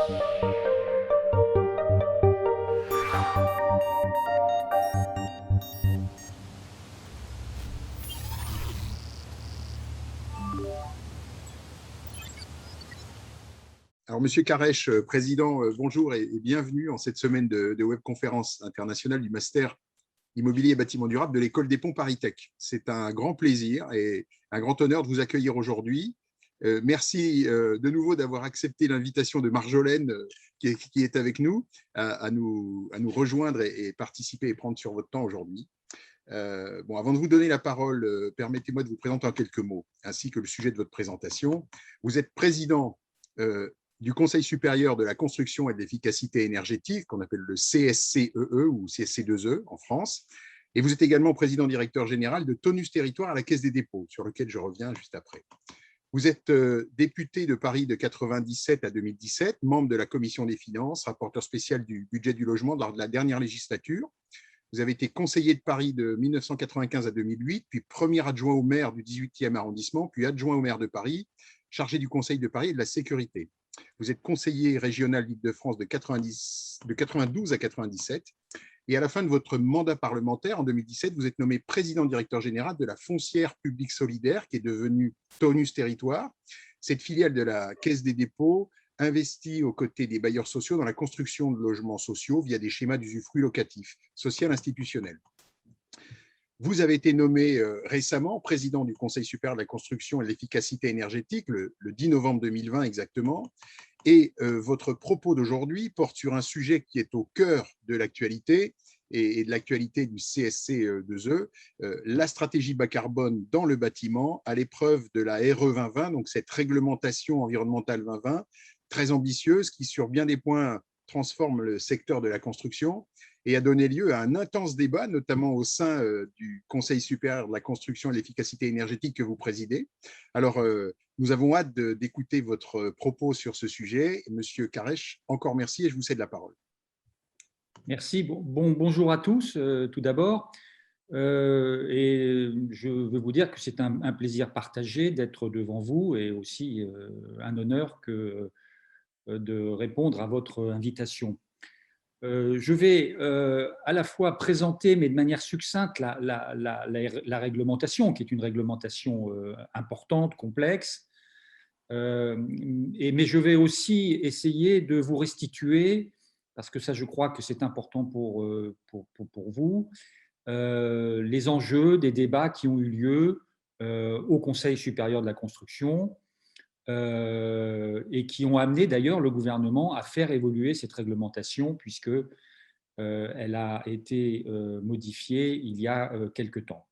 Alors, Monsieur Carèche, président, bonjour et bienvenue en cette semaine de webconférence internationale du Master Immobilier et Bâtiments Durables de l'École des Ponts ParisTech. C'est un grand plaisir et un grand honneur de vous accueillir aujourd'hui. Merci de nouveau d'avoir accepté l'invitation de Marjolaine qui est avec nous à nous rejoindre et participer et prendre sur votre temps aujourd'hui. Avant de vous donner la parole, permettez-moi de vous présenter en quelques mots, ainsi que le sujet de votre présentation. Vous êtes président du Conseil supérieur de la construction et de l'efficacité énergétique, qu'on appelle le CSCEE ou CSC2E en France. Et vous êtes également président-directeur général de Tonus Territoire à la Caisse des dépôts, sur lequel je reviens juste après. Vous êtes député de Paris de 1997 à 2017, membre de la Commission des finances, rapporteur spécial du budget du logement lors de la dernière législature. Vous avez été conseiller de Paris de 1995 à 2008, puis premier adjoint au maire du 18e arrondissement, puis adjoint au maire de Paris, chargé du Conseil de Paris et de la sécurité. Vous êtes conseiller régional d'Île-de-France de 92 à 97. Et à la fin de votre mandat parlementaire, en 2017, vous êtes nommé président-directeur général de la Foncière Publique Solidaire, qui est devenue Tonus Territoire. Cette filiale de la Caisse des dépôts investit aux côtés des bailleurs sociaux dans la construction de logements sociaux via des schémas d'usufruit locatif, social institutionnel. Vous avez été nommé récemment président du Conseil supérieur de la construction et de l'efficacité énergétique, le 10 novembre 2020 exactement, et votre propos d'aujourd'hui porte sur un sujet qui est au cœur de l'actualité et de l'actualité du CSC2E, la stratégie bas carbone dans le bâtiment à l'épreuve de la RE 2020, donc cette réglementation environnementale 2020, très ambitieuse, qui sur bien des points transforme le secteur de la construction et a donné lieu à un intense débat, notamment au sein du Conseil supérieur de la construction et de l'efficacité énergétique que vous présidez. Alors, nous avons hâte d'écouter votre propos sur ce sujet. Monsieur Carèche, encore merci et je vous cède la parole. Merci. Bonjour à tous, tout d'abord. Et je veux vous dire que c'est un plaisir partagé d'être devant vous et aussi un honneur de répondre à votre invitation. Je vais à la fois présenter, mais de manière succincte, la réglementation, qui est une réglementation importante, complexe, mais je vais aussi essayer de vous restituer, parce que ça, je crois que c'est important pour vous, les enjeux des débats qui ont eu lieu au Conseil supérieur de la construction, et qui ont amené d'ailleurs le gouvernement à faire évoluer cette réglementation puisque elle a été modifiée il y a quelque temps.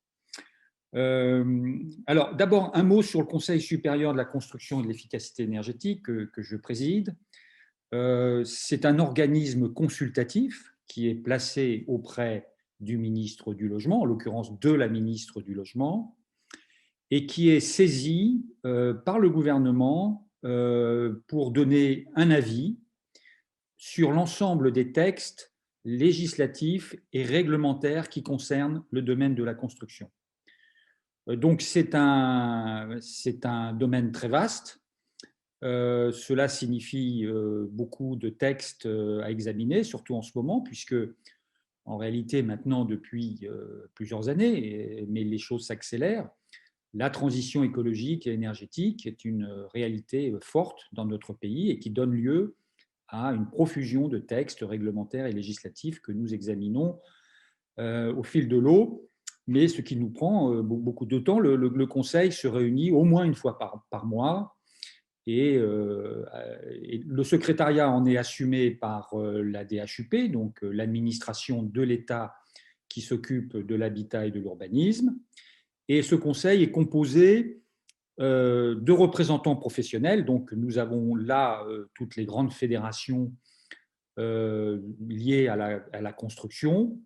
Alors d'abord un mot sur le Conseil supérieur de la construction et de l'efficacité énergétique que je préside. C'est un organisme consultatif qui est placé auprès du ministre du Logement, en l'occurrence de la ministre du Logement, et qui est saisi par le gouvernement pour donner un avis sur l'ensemble des textes législatifs et réglementaires qui concernent le domaine de la construction. Donc c'est un domaine très vaste. Cela signifie beaucoup de textes à examiner, surtout en ce moment, puisque en réalité maintenant depuis plusieurs années, mais les choses s'accélèrent, la transition écologique et énergétique est une réalité forte dans notre pays et qui donne lieu à une profusion de textes réglementaires et législatifs que nous examinons au fil de l'eau. Mais ce qui nous prend beaucoup de temps, le Conseil se réunit au moins une fois par mois et le secrétariat en est assumé par la DHUP, donc l'administration de l'État qui s'occupe de l'habitat et de l'urbanisme. Et ce conseil est composé de représentants professionnels. Donc, nous avons là toutes les grandes fédérations liées à la construction,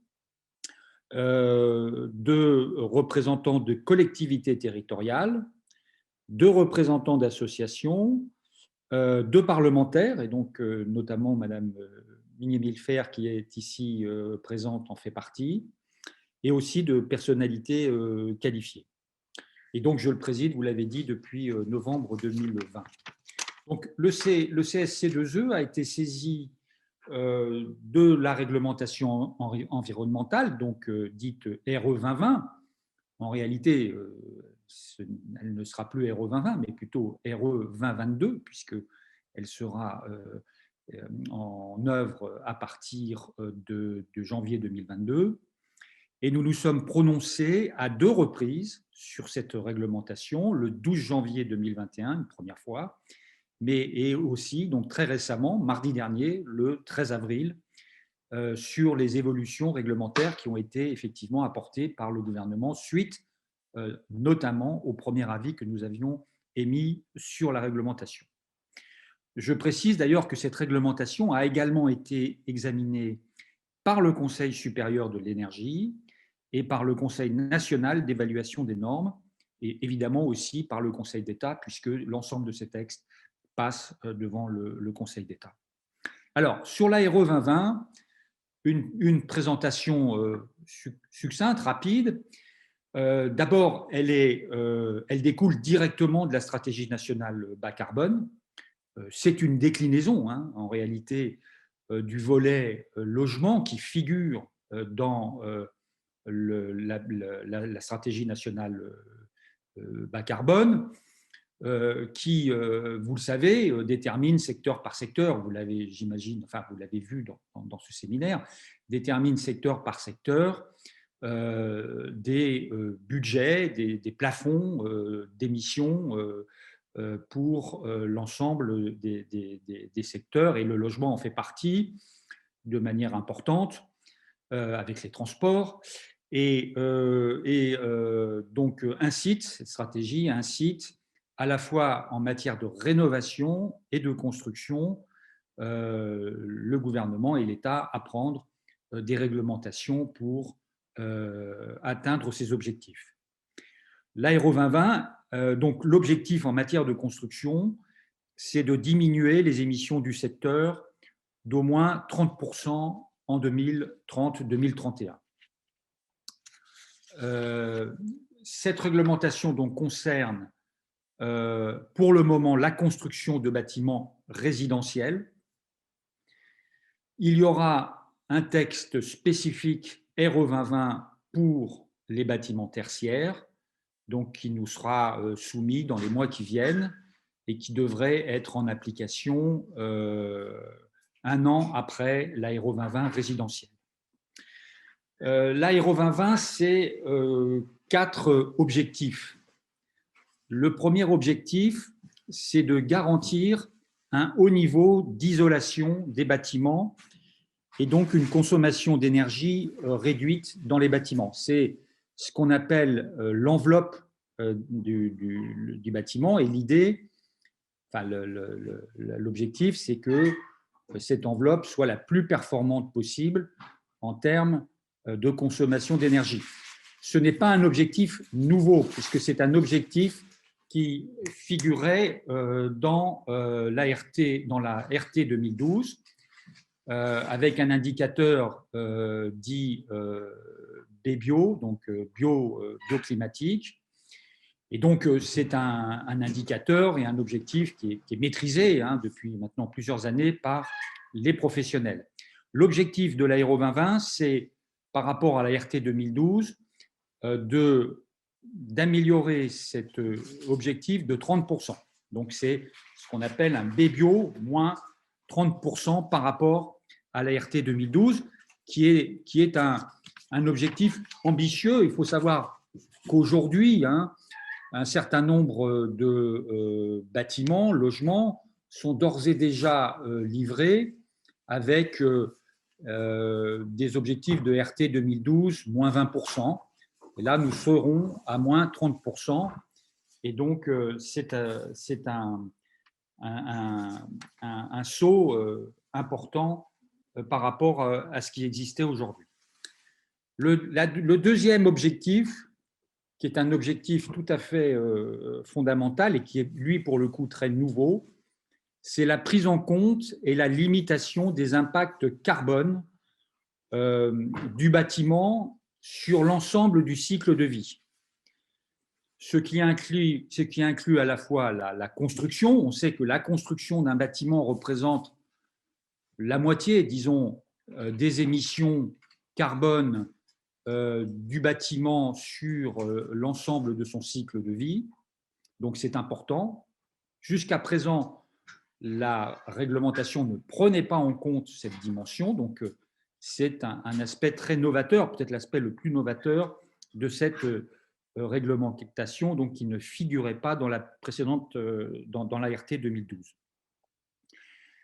de représentants de collectivités territoriales, de représentants d'associations, de parlementaires, et donc notamment Madame Migné-Millefer qui est ici présente en fait partie, et aussi de personnalités qualifiées. Et donc, je le préside, vous l'avez dit, depuis novembre 2020. Donc, le CSC2E a été saisi de la réglementation environnementale, donc dite RE 2020. En réalité, elle ne sera plus RE 2020, mais plutôt RE 2022, puisqu'elle sera en œuvre à partir de janvier 2022. Et nous nous sommes prononcés à 2 reprises sur cette réglementation, le 12 janvier 2021, une première fois, et aussi, donc très récemment, mardi dernier, le 13 avril, sur les évolutions réglementaires qui ont été effectivement apportées par le gouvernement suite notamment au premier avis que nous avions émis sur la réglementation. Je précise d'ailleurs que cette réglementation a également été examinée par le Conseil supérieur de l'énergie et par le Conseil national d'évaluation des normes, et évidemment aussi par le Conseil d'État, puisque l'ensemble de ces textes passe devant le Conseil d'État. Alors, sur la RE 2020, une présentation succincte, rapide. D'abord, elle découle directement de la stratégie nationale bas carbone. C'est une déclinaison, en réalité, du volet logement qui figure dans la stratégie nationale bas carbone, qui, vous le savez, détermine secteur par secteur, vous l'avez, j'imagine, enfin vous l'avez vu dans ce séminaire, détermine secteur par secteur des budgets, des plafonds d'émissions pour l'ensemble des secteurs, et le logement en fait partie de manière importante avec les transports. Donc cette stratégie incite à la fois en matière de rénovation et de construction le gouvernement et l'État à prendre des réglementations pour atteindre ces objectifs. L'Aéro 2020, donc l'objectif en matière de construction, c'est de diminuer les émissions du secteur d'au moins 30% en 2030-2031. Cette réglementation donc concerne pour le moment la construction de bâtiments résidentiels. Il y aura un texte spécifique RE 2020 pour les bâtiments tertiaires, donc qui nous sera soumis dans les mois qui viennent et qui devrait être en application 1 an après l'Aéro 2020 résidentiel. L'Aéro 2020, c'est 4 objectifs. Le premier objectif, c'est de garantir un haut niveau d'isolation des bâtiments et donc une consommation d'énergie réduite dans les bâtiments. C'est ce qu'on appelle l'enveloppe du bâtiment, et l'idée, enfin, l'objectif, c'est que cette enveloppe soit la plus performante possible en termes de consommation d'énergie. Ce n'est pas un objectif nouveau, puisque c'est un objectif qui figurait dans la RT 2012, avec un indicateur dit BBio, donc bioclimatique. Et donc, c'est un indicateur et un objectif qui est maîtrisé depuis maintenant plusieurs années par les professionnels. L'objectif de l'Aéro 2020, c'est, par rapport à la RT 2012, d'améliorer cet objectif de 30%. Donc, c'est ce qu'on appelle un BBio moins 30% par rapport à la RT 2012, qui est un objectif ambitieux. Il faut savoir qu'aujourd'hui, un certain nombre de bâtiments, logements, sont d'ores et déjà livrés avec des objectifs de RT 2012, moins 20%. Et là, nous serons à moins 30%. Et donc, c'est un saut important par rapport à ce qui existait aujourd'hui. Le deuxième objectif, qui est un objectif tout à fait fondamental et qui est, lui, pour le coup, très nouveau, c'est la prise en compte et la limitation des impacts carbone du bâtiment sur l'ensemble du cycle de vie. ce qui inclut à la fois la construction. On sait que la construction d'un bâtiment représente la moitié, disons, des émissions carbone du bâtiment sur l'ensemble de son cycle de vie. Donc, c'est important. Jusqu'à présent, la réglementation ne prenait pas en compte cette dimension. Donc, c'est un aspect très novateur, peut-être l'aspect le plus novateur de cette réglementation, donc qui ne figurait pas dans la précédente, dans la RT 2012.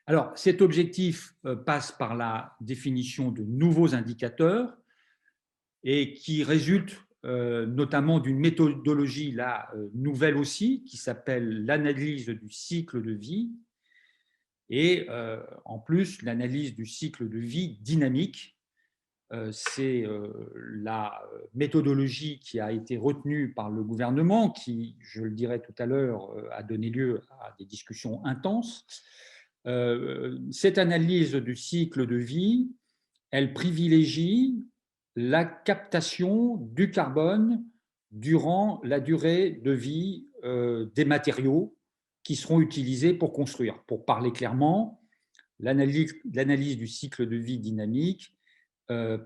Alors, cet objectif passe par la définition de nouveaux indicateurs et qui résulte notamment d'une méthodologie là, nouvelle aussi, qui s'appelle l'analyse du cycle de vie, et en plus l'analyse du cycle de vie dynamique. C'est la méthodologie qui a été retenue par le gouvernement, qui, je le dirai tout à l'heure, a donné lieu à des discussions intenses. Cette analyse du cycle de vie, elle privilégie la captation du carbone durant la durée de vie des matériaux qui seront utilisés pour construire. Pour parler clairement, l'analyse du cycle de vie dynamique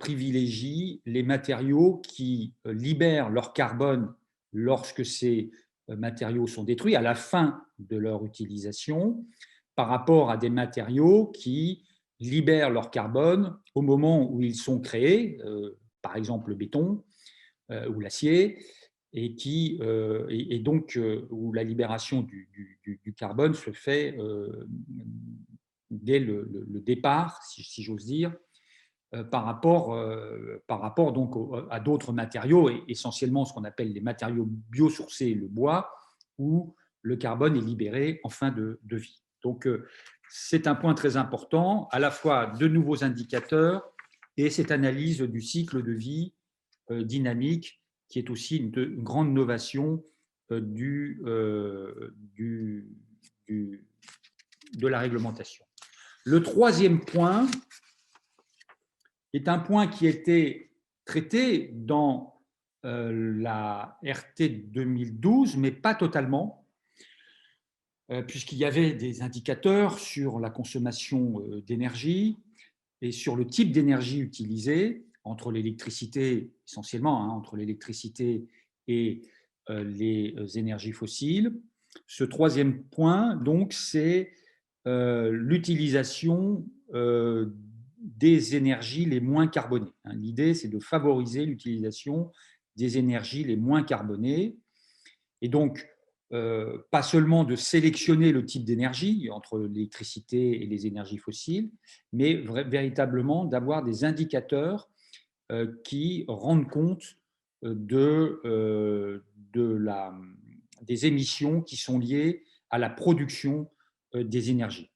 privilégie les matériaux qui libèrent leur carbone lorsque ces matériaux sont détruits à la fin de leur utilisation, par rapport à des matériaux qui libèrent leur carbone au moment où ils sont créés, par exemple le béton ou l'acier, et donc où la libération du carbone se fait dès le départ, si j'ose dire, par rapport donc à d'autres matériaux, et essentiellement ce qu'on appelle les matériaux biosourcés, le bois, où le carbone est libéré en fin de vie. Donc, c'est un point très important, à la fois de nouveaux indicateurs et cette analyse du cycle de vie dynamique, qui est aussi une grande innovation de la réglementation. Le troisième point est un point qui était traité dans la RT 2012, mais pas totalement, puisqu'il y avait des indicateurs sur la consommation d'énergie et sur le type d'énergie utilisée entre l'électricité, essentiellement, entre l'électricité et les énergies fossiles. Ce troisième point, donc, c'est l'utilisation des énergies les moins carbonées. L'idée, c'est de favoriser l'utilisation des énergies les moins carbonées. Et donc, pas seulement de sélectionner le type d'énergie entre l'électricité et les énergies fossiles, mais véritablement d'avoir des indicateurs qui rendent compte des émissions qui sont liées à la production des énergies.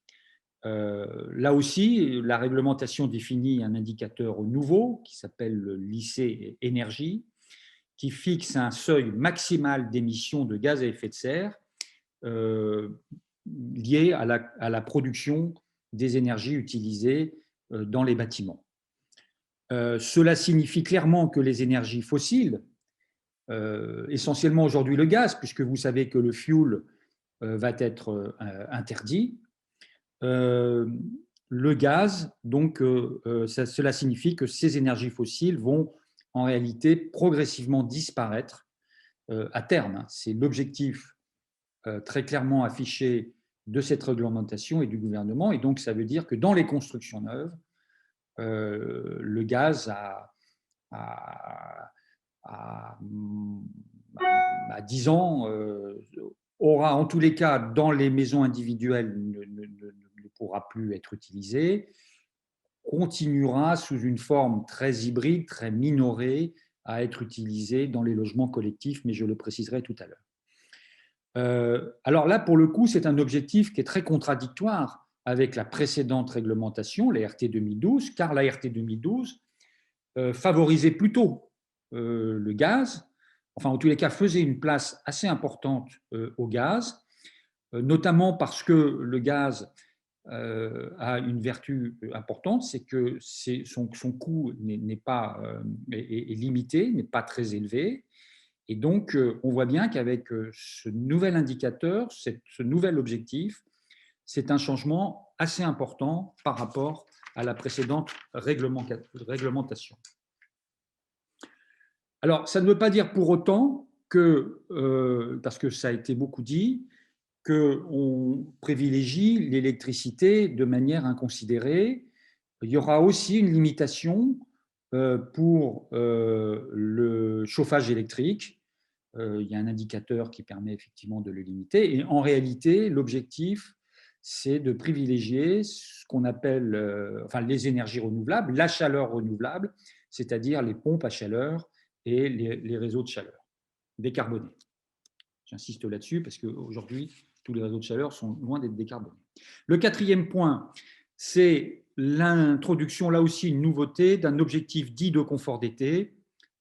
Là aussi, la réglementation définit un indicateur nouveau qui s'appelle l'IC énergie, qui fixe un seuil maximal d'émissions de gaz à effet de serre lié à la production des énergies utilisées dans les bâtiments. Cela signifie clairement que les énergies fossiles, essentiellement aujourd'hui le gaz, puisque vous savez que le fioul va être interdit, le gaz, donc cela signifie que ces énergies fossiles vont en réalité progressivement disparaître à terme. C'est l'objectif très clairement affiché de cette réglementation et du gouvernement. Et donc, ça veut dire que dans les constructions neuves, le gaz à 10 ans aura, en tous les cas, dans les maisons individuelles, ne pourra plus être utilisé, continuera sous une forme très hybride, très minorée, à être utilisé dans les logements collectifs, mais je le préciserai tout à l'heure. Alors là, pour le coup, c'est un objectif qui est très contradictoire avec la précédente réglementation, la RT 2012, car la RT 2012 favorisait plutôt le gaz, enfin en tous les cas faisait une place assez importante au gaz, notamment parce que le gaz a une vertu importante, c'est que son coût est limité, n'est pas très élevé, Et donc, on voit bien qu'avec ce nouvel indicateur, ce nouvel objectif, c'est un changement assez important par rapport à la précédente réglementation. Alors, ça ne veut pas dire pour autant que, parce que ça a été beaucoup dit, qu'on privilégie l'électricité de manière inconsidérée. Il y aura aussi une limitation pour le chauffage électrique. Il y a un indicateur qui permet effectivement de le limiter. Et en réalité, l'objectif, c'est de privilégier ce qu'on appelle les énergies renouvelables, la chaleur renouvelable, c'est-à-dire les pompes à chaleur et les réseaux de chaleur décarbonés. J'insiste là-dessus parce qu'aujourd'hui, tous les réseaux de chaleur sont loin d'être décarbonés. Le quatrième point, c'est l'introduction, là aussi une nouveauté, d'un objectif dit de confort d'été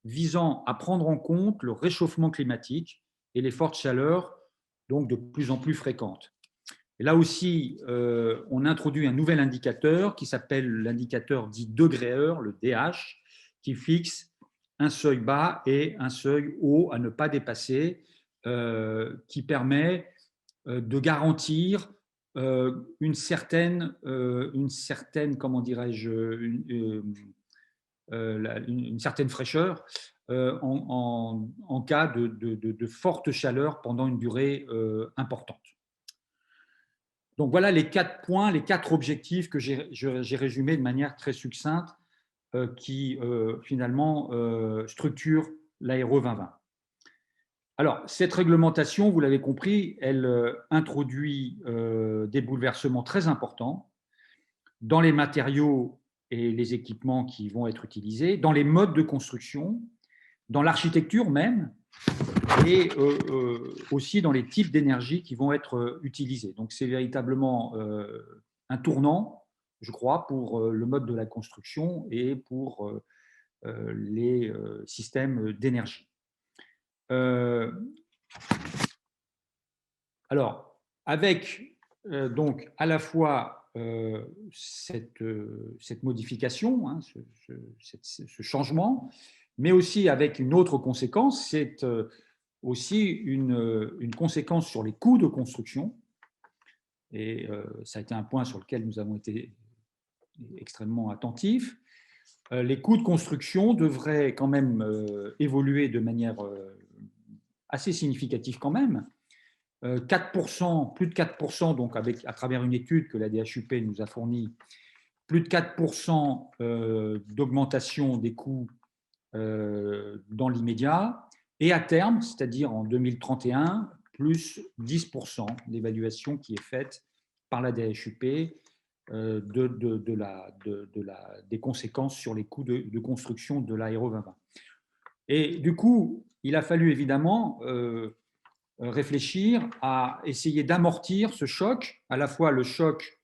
visant à prendre en compte le réchauffement climatique et les fortes chaleurs, donc de plus en plus fréquentes. Et là aussi, on introduit un nouvel indicateur qui s'appelle l'indicateur dit degré-heure, le DH, qui fixe un seuil bas et un seuil haut à ne pas dépasser, qui permet de garantir une certaine, comment dirais-je, une certaine fraîcheur en cas de forte chaleur pendant une durée importante. Donc voilà les 4 points, les 4 objectifs que j'ai résumés de manière très succincte qui finalement structurent l'Aéro 2020. Alors, cette réglementation, vous l'avez compris, elle introduit des bouleversements très importants dans les matériaux et les équipements qui vont être utilisés, dans les modes de construction, dans l'architecture même, et aussi dans les types d'énergie qui vont être utilisés. Donc, c'est véritablement un tournant, je crois, pour le mode de la construction et pour les systèmes d'énergie. Alors, avec donc à la fois cette modification, hein, ce changement, mais aussi avec une autre conséquence, c'est aussi une conséquence sur les coûts de construction. Et ça a été un point sur lequel nous avons été extrêmement attentifs. Les coûts de construction devraient quand même évoluer de manière assez significative quand même. 4%, plus de 4%, donc à travers une étude que la DHUP nous a fournie, plus de 4% d'augmentation des coûts dans l'immédiat, et à terme, c'est-à-dire en 2031, plus 10% d'évaluation qui est faite par la DHUP des conséquences sur les coûts de construction de l'Aéro 2020. Et du coup, il a fallu évidemment réfléchir à essayer d'amortir ce choc, à la fois le choc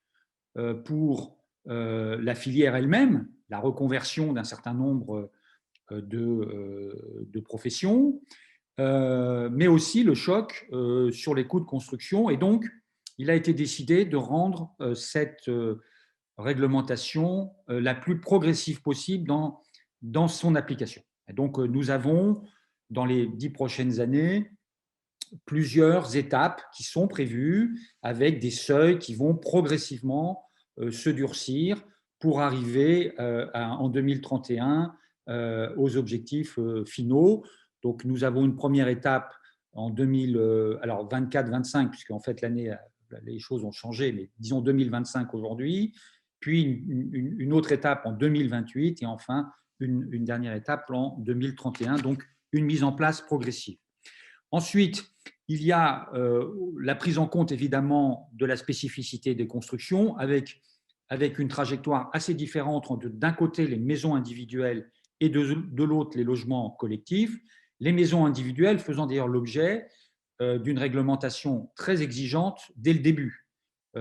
pour la filière elle-même, la reconversion d'un certain nombre de professions, mais aussi le choc sur les coûts de construction. Et donc, il a été décidé de rendre cette réglementation la plus progressive possible dans son application. Et donc, nous avons, dans les 10 prochaines années, plusieurs étapes qui sont prévues avec des seuils qui vont progressivement se durcir pour arriver en 2031 aux objectifs finaux. Donc, nous avons une première étape en 24-25, puisqu'en fait, l'année, les choses ont changé, mais disons 2025 aujourd'hui, puis une autre étape en 2028 et enfin une dernière étape en 2031, donc une mise en place progressive. Ensuite, il y a la prise en compte évidemment de la spécificité des constructions avec une trajectoire assez différente entre d'un côté les maisons individuelles et de l'autre les logements collectifs. Les maisons individuelles faisant d'ailleurs l'objet d'une réglementation très exigeante dès le début.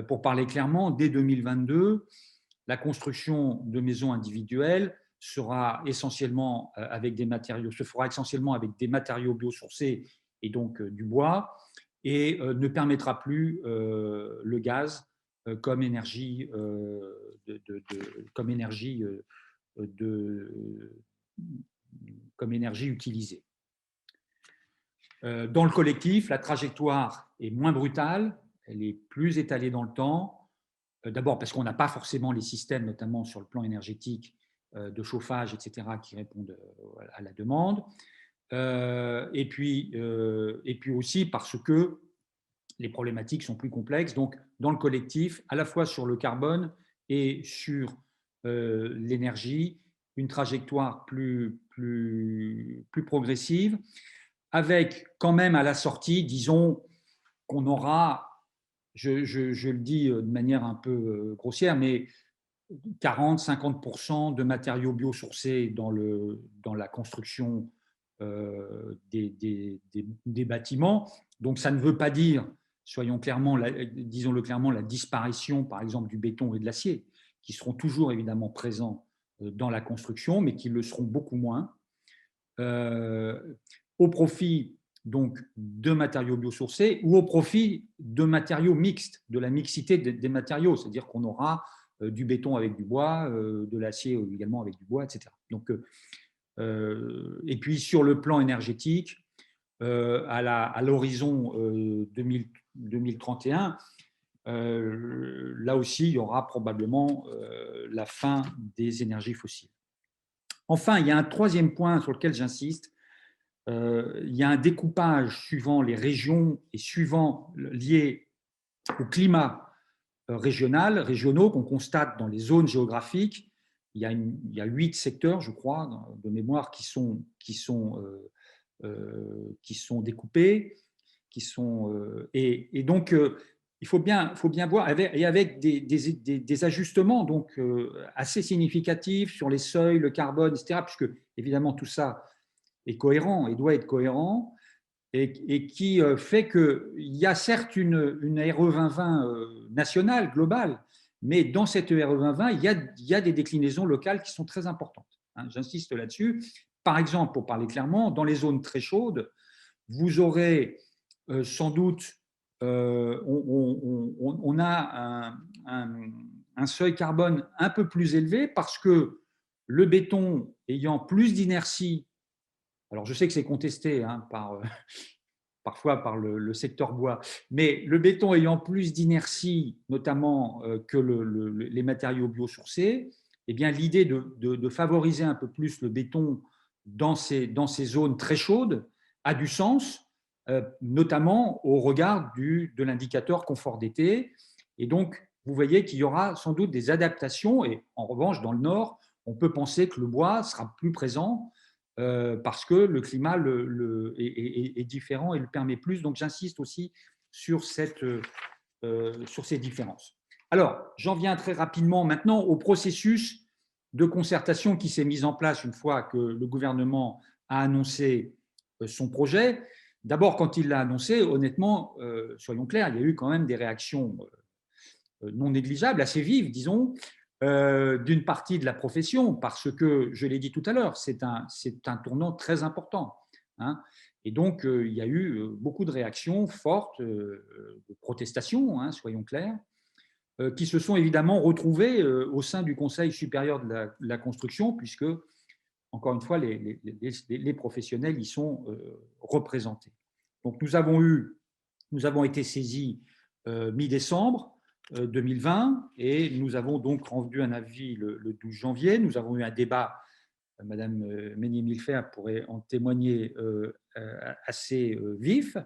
Pour parler clairement, dès 2022, la construction de maisons individuelles sera essentiellement avec des matériaux, se fera essentiellement avec des matériaux biosourcés et donc du bois, et ne permettra plus le gaz comme énergie, comme énergie utilisée. Dans le collectif, la trajectoire est moins brutale, elle est plus étalée dans le temps. D'abord parce qu'on n'a pas forcément les systèmes, notamment sur le plan énergétique, de chauffage, etc., qui répondent à la demande. Et puis aussi parce que les problématiques sont plus complexes. Donc, dans le collectif, à la fois sur le carbone et sur l'énergie, une trajectoire plus progressive, avec quand même à la sortie, disons, qu'on aura, je le dis de manière un peu grossière, mais 40-50% de matériaux biosourcés dans la construction des bâtiments. Donc, ça ne veut pas dire, disons-le clairement, la disparition, par exemple, du béton et de l'acier, qui seront toujours évidemment présents dans la construction, mais qui le seront beaucoup moins, au profit donc de matériaux biosourcés ou au profit de matériaux mixtes, de la mixité des matériaux, c'est-à-dire qu'on aura du béton avec du bois, de l'acier également avec du bois, etc. Donc, et puis sur le plan énergétique, à l'horizon 2031, là aussi, il y aura probablement la fin des énergies fossiles. Enfin, il y a un troisième point sur lequel j'insiste. Il y a un découpage suivant les régions et lié au climat régionaux qu'on constate dans les zones géographiques. Il y a 8 secteurs, je crois, de mémoire, qui sont découpés, et donc il faut bien voir, avec des ajustements donc assez significatifs sur les seuils, le carbone, etc., puisque évidemment tout ça est cohérent et doit être cohérent, et qui fait qu'il y a certes une RE 2020 nationale, globale, mais dans cette RE 2020, il y a des déclinaisons locales qui sont très importantes. J'insiste là-dessus. Par exemple, pour parler clairement, dans les zones très chaudes, vous aurez sans doute, on a un seuil carbone un peu plus élevé parce que le béton ayant plus d'inertie, alors je sais que c'est contesté parfois par le secteur bois, mais le béton ayant plus d'inertie, notamment que les matériaux biosourcés, eh bien l'idée de favoriser un peu plus le béton dans ces zones très chaudes a du sens, notamment au regard de l'indicateur confort d'été. Et donc, vous voyez qu'il y aura sans doute des adaptations. Et en revanche, dans le nord, on peut penser que le bois sera plus présent parce que le climat est différent et le permet plus. Donc, j'insiste aussi sur ces différences. Alors, j'en viens très rapidement maintenant au processus de concertation qui s'est mis en place une fois que le gouvernement a annoncé son projet. D'abord, quand il l'a annoncé, honnêtement, soyons clairs, il y a eu quand même des réactions non négligeables, assez vives, disons, d'une partie de la profession, parce que, je l'ai dit tout à l'heure, c'est un tournant très important. Et donc, il y a eu beaucoup de réactions fortes, de protestations, soyons clairs, qui se sont évidemment retrouvées au sein du Conseil supérieur de la construction, puisque, encore une fois, les professionnels y sont représentés. Donc, nous avons été saisis mi-décembre 2020 et nous avons donc rendu un avis le 12 janvier. Nous avons eu un débat, Madame Meunier-Milfer pourrait en témoigner, assez vif,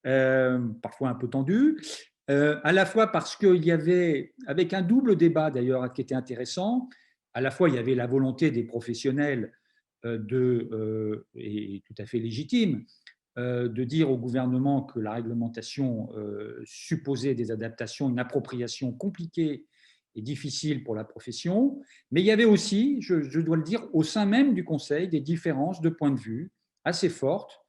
parfois un peu tendu, à la fois parce qu'il y avait, avec un double débat d'ailleurs qui était intéressant, à la fois il y avait la volonté des professionnels et tout à fait légitime, de dire au gouvernement que la réglementation supposait des adaptations, une appropriation compliquée et difficile pour la profession. Mais il y avait aussi, je dois le dire, au sein même du Conseil, des différences de point de vue assez fortes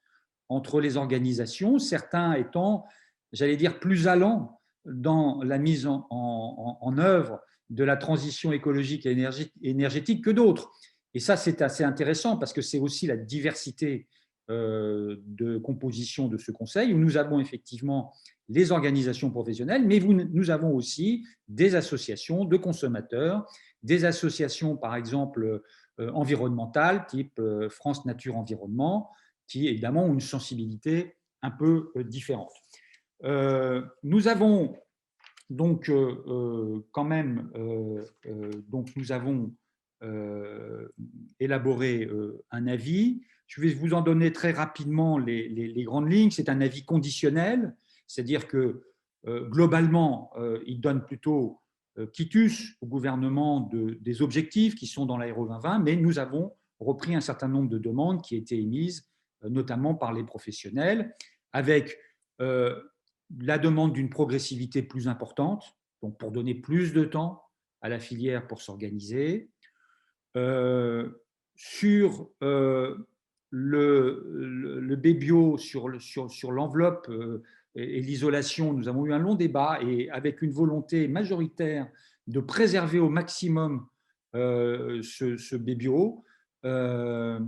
entre les organisations, certains étant, j'allais dire, plus allants dans la mise en œuvre de la transition écologique et énergétique que d'autres. Et ça, c'est assez intéressant parce que c'est aussi la diversité de composition de ce Conseil, où nous avons effectivement les organisations professionnelles, mais nous avons aussi des associations de consommateurs, des associations, par exemple, environnementales, type France Nature Environnement, qui évidemment ont une sensibilité un peu différente. Nous avons donc quand même donc nous avons élaboré un avis. Je vais vous en donner très rapidement les grandes lignes. C'est un avis conditionnel, c'est-à-dire que globalement, il donne plutôt quitus au gouvernement des objectifs qui sont dans l'Aéro 2020, mais nous avons repris un certain nombre de demandes qui étaient émises, notamment par les professionnels, avec la demande d'une progressivité plus importante, donc pour donner plus de temps à la filière pour s'organiser. Sur le BBio, sur l'enveloppe et l'isolation, nous avons eu un long débat et avec une volonté majoritaire de préserver au maximum ce BBio. Et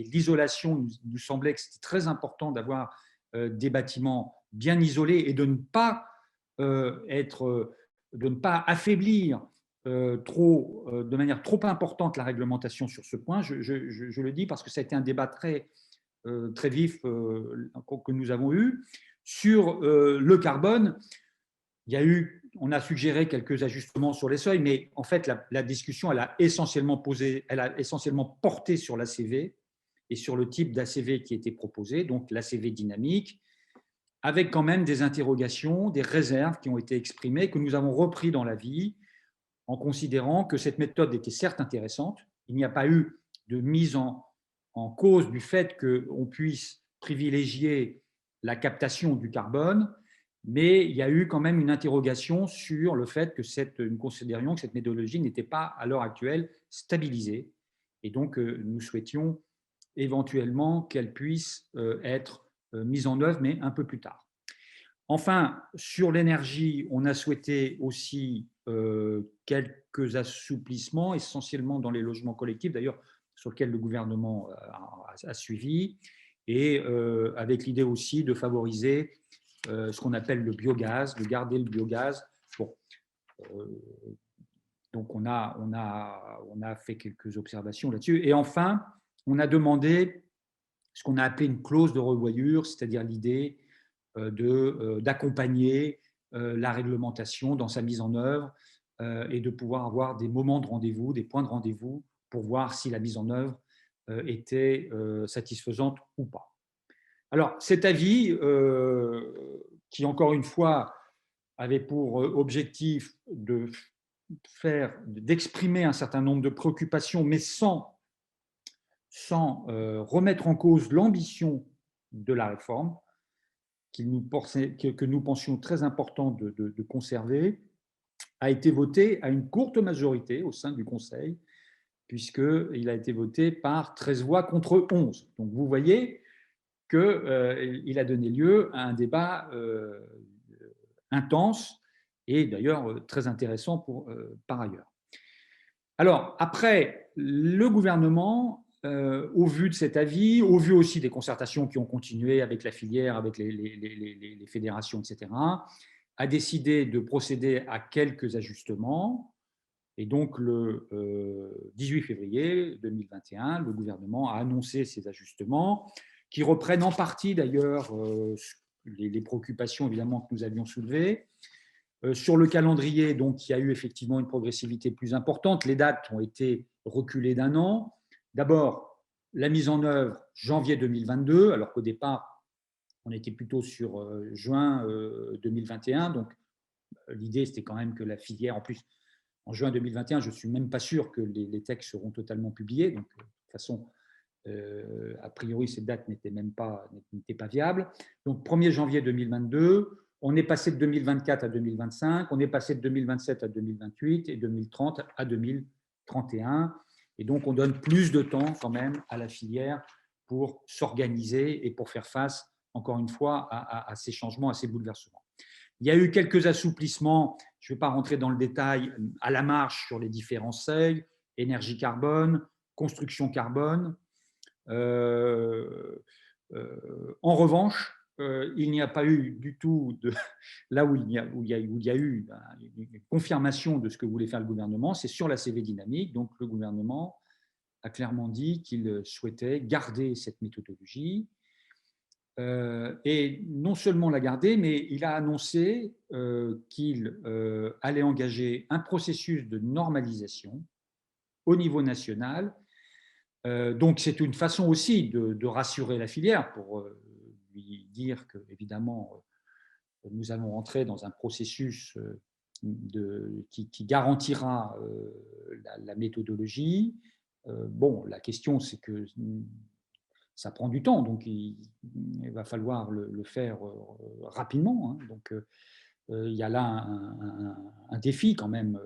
l'isolation nous semblait que c'était très important d'avoir des bâtiments bien isolés et de ne pas de ne pas affaiblir de manière trop importante la réglementation sur ce point. Je le dis parce que ça a été un débat très vif que nous avons eu. Sur le carbone, on a suggéré quelques ajustements sur les seuils, mais en fait, la discussion, elle a essentiellement porté sur l'ACV et sur le type d'ACV qui était proposé, donc l'ACV dynamique, avec quand même des interrogations, des réserves qui ont été exprimées, que nous avons repris dans l'avis, en considérant que cette méthode était certes intéressante. Il n'y a pas eu de mise en cause du fait qu'on puisse privilégier la captation du carbone, mais il y a eu quand même une interrogation sur le fait que nous considérions que cette méthodologie n'était pas à l'heure actuelle stabilisée. Et donc, nous souhaitions éventuellement qu'elle puisse être mise en œuvre, mais un peu plus tard. Enfin, sur l'énergie, on a souhaité aussi quelques assouplissements, essentiellement dans les logements collectifs, d'ailleurs, sur lesquels le gouvernement a suivi, et avec l'idée aussi de favoriser ce qu'on appelle le biogaz, de garder le biogaz. Bon, donc, on a fait quelques observations là-dessus. Et enfin, on a demandé ce qu'on a appelé une clause de revoyure, c'est-à-dire l'idée d'accompagner la réglementation dans sa mise en œuvre et de pouvoir avoir des moments de rendez-vous, des points de rendez-vous pour voir si la mise en œuvre était satisfaisante ou pas. Alors, cet avis, qui encore une fois avait pour objectif d'exprimer un certain nombre de préoccupations, mais sans remettre en cause l'ambition de la réforme, que nous pensions très important de conserver, a été voté à une courte majorité au sein du Conseil, puisqu'il a été voté par 13 voix contre 11. Donc vous voyez qu'il a donné lieu à un débat intense et d'ailleurs très intéressant par ailleurs. Alors, après, le gouvernement, au vu de cet avis, au vu aussi des concertations qui ont continué avec la filière, avec les fédérations, etc., a décidé de procéder à quelques ajustements. Et donc, le 18 février 2021, le gouvernement a annoncé ces ajustements, qui reprennent en partie d'ailleurs les préoccupations évidemment que nous avions soulevées. Sur le calendrier, donc, il y a eu effectivement une progressivité plus importante. Les dates ont été reculées d'un an. D'abord, la mise en œuvre janvier 2022, alors qu'au départ, on était plutôt sur juin 2021. Donc, l'idée, c'était quand même que la filière, en plus, en juin 2021, je ne suis même pas sûr que les textes seront totalement publiés. Donc, de toute façon, a priori, cette date n'était pas viable. Donc, 1er janvier 2022, on est passé de 2024 à 2025, on est passé de 2027 à 2028 et 2030 à 2031. Et donc, on donne plus de temps quand même à la filière pour s'organiser et pour faire face, encore une fois, à ces changements, à ces bouleversements. Il y a eu quelques assouplissements, je ne vais pas rentrer dans le détail, à la marge sur les différents seuils, énergie carbone, construction carbone. En revanche, il n'y a pas eu du tout là où il y a eu une confirmation de ce que voulait faire le gouvernement, c'est sur la CV dynamique. Donc le gouvernement a clairement dit qu'il souhaitait garder cette méthodologie. Et non seulement la garder, mais il a annoncé qu'il allait engager un processus de normalisation au niveau national. Donc c'est une façon aussi de rassurer la filière pour lui dire que, évidemment, nous allons rentrer dans un processus qui garantira la méthodologie. Bon, la question, c'est que ça prend du temps, donc il va falloir le faire rapidement. Hein. Donc, il y a là un défi quand même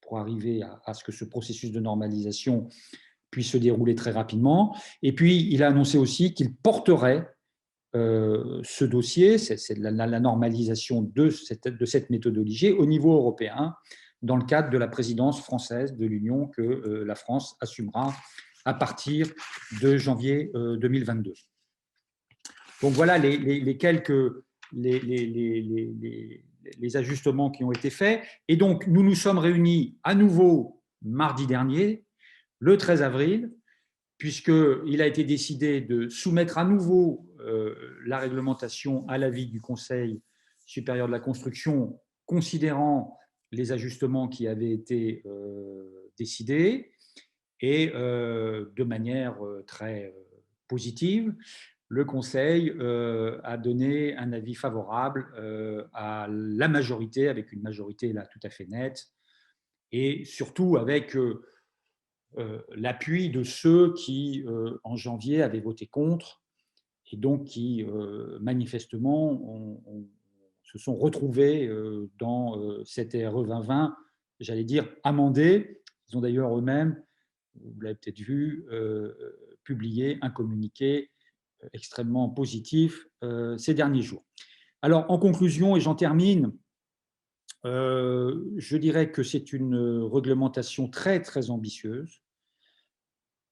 pour arriver à ce que ce processus de normalisation puisse se dérouler très rapidement. Et puis, il a annoncé aussi qu'il porterait ce dossier, c'est la normalisation de cette méthodologie au niveau européen, dans le cadre de la présidence française de l'Union que la France assumera à partir de janvier 2022. Donc voilà les quelques les ajustements qui ont été faits. Et donc, nous nous sommes réunis à nouveau mardi dernier, le 13 avril, puisqu'il a été décidé de soumettre à nouveau la réglementation à l'avis du Conseil supérieur de la construction, considérant les ajustements qui avaient été décidés, et de manière très positive, le Conseil a donné un avis favorable à la majorité, avec une majorité là tout à fait nette, et surtout avec l'appui de ceux qui, en janvier, avaient voté contre, et donc qui, manifestement, se sont retrouvés dans cette RE 2020, j'allais dire, amendée. Ils ont d'ailleurs eux-mêmes, vous l'avez peut-être vu, publié un communiqué extrêmement positif ces derniers jours. Alors, en conclusion, et j'en termine, je dirais que c'est une réglementation très, très ambitieuse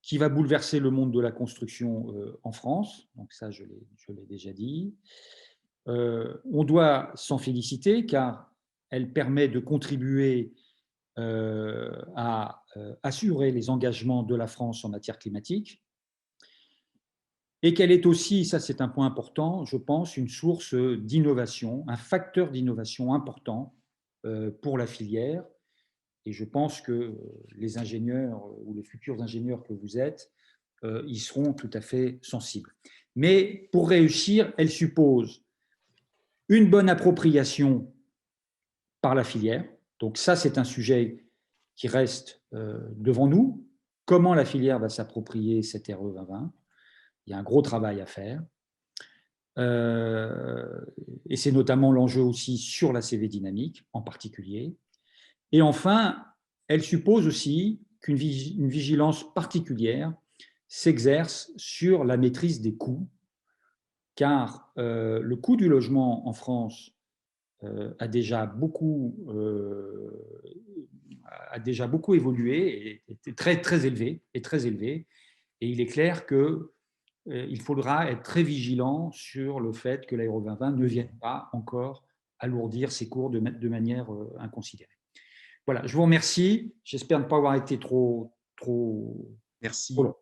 qui va bouleverser le monde de la construction en France. Donc ça, je l'ai déjà dit. On doit s'en féliciter car elle permet de contribuer à assurer les engagements de la France en matière climatique, et qu'elle est aussi, ça c'est un point important, je pense, une source d'innovation, un facteur d'innovation important pour la filière. Et je pense que les ingénieurs ou les futurs ingénieurs que vous êtes y seront tout à fait sensibles. Mais pour réussir, elle suppose une bonne appropriation par la filière. Donc ça, c'est un sujet qui reste devant nous. Comment la filière va s'approprier cette RE 2020 ? Il y a un gros travail à faire. Et c'est notamment l'enjeu aussi sur la CV dynamique en particulier. Et enfin, elle suppose aussi qu'une vigilance particulière s'exerce sur la maîtrise des coûts, car le coût du logement en France a déjà beaucoup évolué et est très, très élevé, et il est clair qu'il faudra être très vigilant sur le fait que l'Aéro 2020 ne vienne pas encore alourdir ses cours de manière inconsidérée. Voilà, je vous remercie. J'espère ne pas avoir été trop Merci. long.